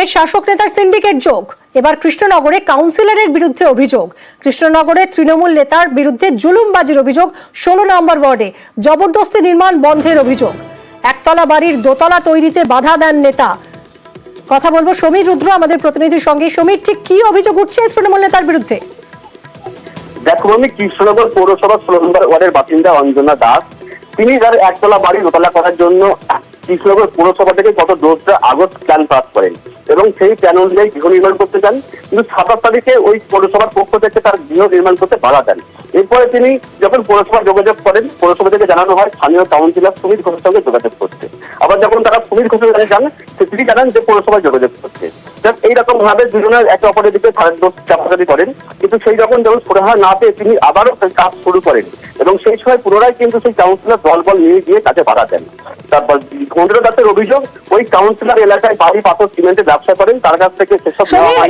ফের শাসক নেতার সিন্ডিকেট যোগ। এবার কৃষ্ণনগরে কাউন্সিলরের বিরুদ্ধে অভিযোগ। কৃষ্ণনগরে তৃণমূল নেতার বিরুদ্ধে জুলুমবাজির অভিযোগ। 16 নম্বর ওয়ার্ডে জবরদস্তি নির্মাণ বন্ধের অভিযোগ। একতলা বাড়ির দোতলা তৈরিতে বাধা দেন নেতা। কথা বলবো সমীর রুদ্র আমাদের প্রতিনিধির সঙ্গে। সমীর, ঠিক কি অভিযোগ উঠছে তৃণমূল নেতার বিরুদ্ধে? দেখো, আমি কৃষ্ণনগর পৌরসভা 16 নম্বর ওয়ার্ডের বাসিন্দা অঞ্জনা দাস। তিনি তার একতলা বাড়ি দোতলা করার জন্য কৃষ্ণনগর পৌরসভা থেকে গত 2 আগস্ট প্ল্যান পাস করেন এবং সেই প্ল্যান অনুযায়ী গৃহ নির্মাণ করতে চান, কিন্তু 27 তারিখে ওই পৌরসভার পক্ষ থেকে তার গৃহ নির্মাণ করতে বাধা দেন। এরপরে তিনি যখন পৌরসভা যোগাযোগ করেন, পৌরসভা থেকে জানানো হয় স্থানীয় কাউন্সিলর সুমিত ঘোষের সঙ্গে যোগাযোগ করতে। আবার যখন তারা সুমিত ঘোষের কাছে যান, তিনি জানান যে পৌরসভায় যোগাযোগ করতে। এইরকম ভাবে দুজনের একে অপরের দিকে চাপাচাপি করেন, কিন্তু সেই যখন সুরাহা না পেয়ে তিনি আবারও কাজ শুরু করেন এবং সেই সময় পুনরায় কিন্তু সেই কাউন্সিলর দলবল নিয়ে গিয়ে কাজে বাধা দেন। তারপর 15 দাসের অভিযোগ, ওই কাউন্সিলর এলাকায় বাড়ি পাথর সিমেন্টের ব্যবসা করেন, তার কাছ থেকে সেসব।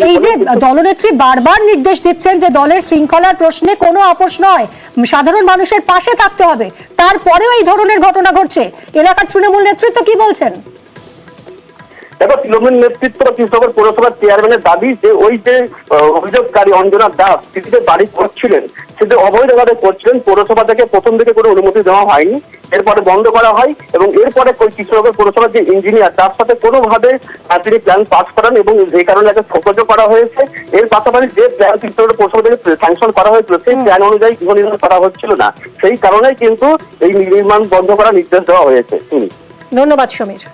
এই যে দলনেত্রী বারবার নির্দেশ দিচ্ছেন যে দলের শৃঙ্খলার প্রশ্নে কোনো আপোষ নয়, সাধারণ মানুষের পাশে থাকতে হবে, তারপরেও এই ধরনের ঘটনা ঘটছে। এলাকার তৃণমূল নেতৃত্ব কি বলছেন? দেখো, তৃণমূল নেতৃত্ব কৃষ্ণনগর পৌরসভার চেয়ারম্যানের দাবি যে ওই যে অভিযোগকারী অঞ্জনা দাস তিনি যে বাড়ি করছিলেন সেটা অবৈধভাবে করছিলেন। পৌরসভা থেকে প্রথম দিকে কোনো অনুমতি দেওয়া হয়নি, এরপরে বন্ধ করা হয় এবং এরপরে কৃষ্ণনগর পৌরসভার যে ইঞ্জিনিয়ার তার সাথে কোনোভাবে তিনি প্ল্যান পাস করান এবং এই কারণে একটা শোকজ করা হয়েছে। এর পাশাপাশি যে প্ল্যান কৃষ্ণনগর পৌরসভা থেকে স্যাংশন করা হয়েছিল সেই প্ল্যান অনুযায়ী গৃহ নির্মাণ করা হচ্ছিল না, সেই কারণেই কিন্তু এই নির্মাণ বন্ধ করার নির্দেশ দেওয়া হয়েছে। ধন্যবাদ সমীর।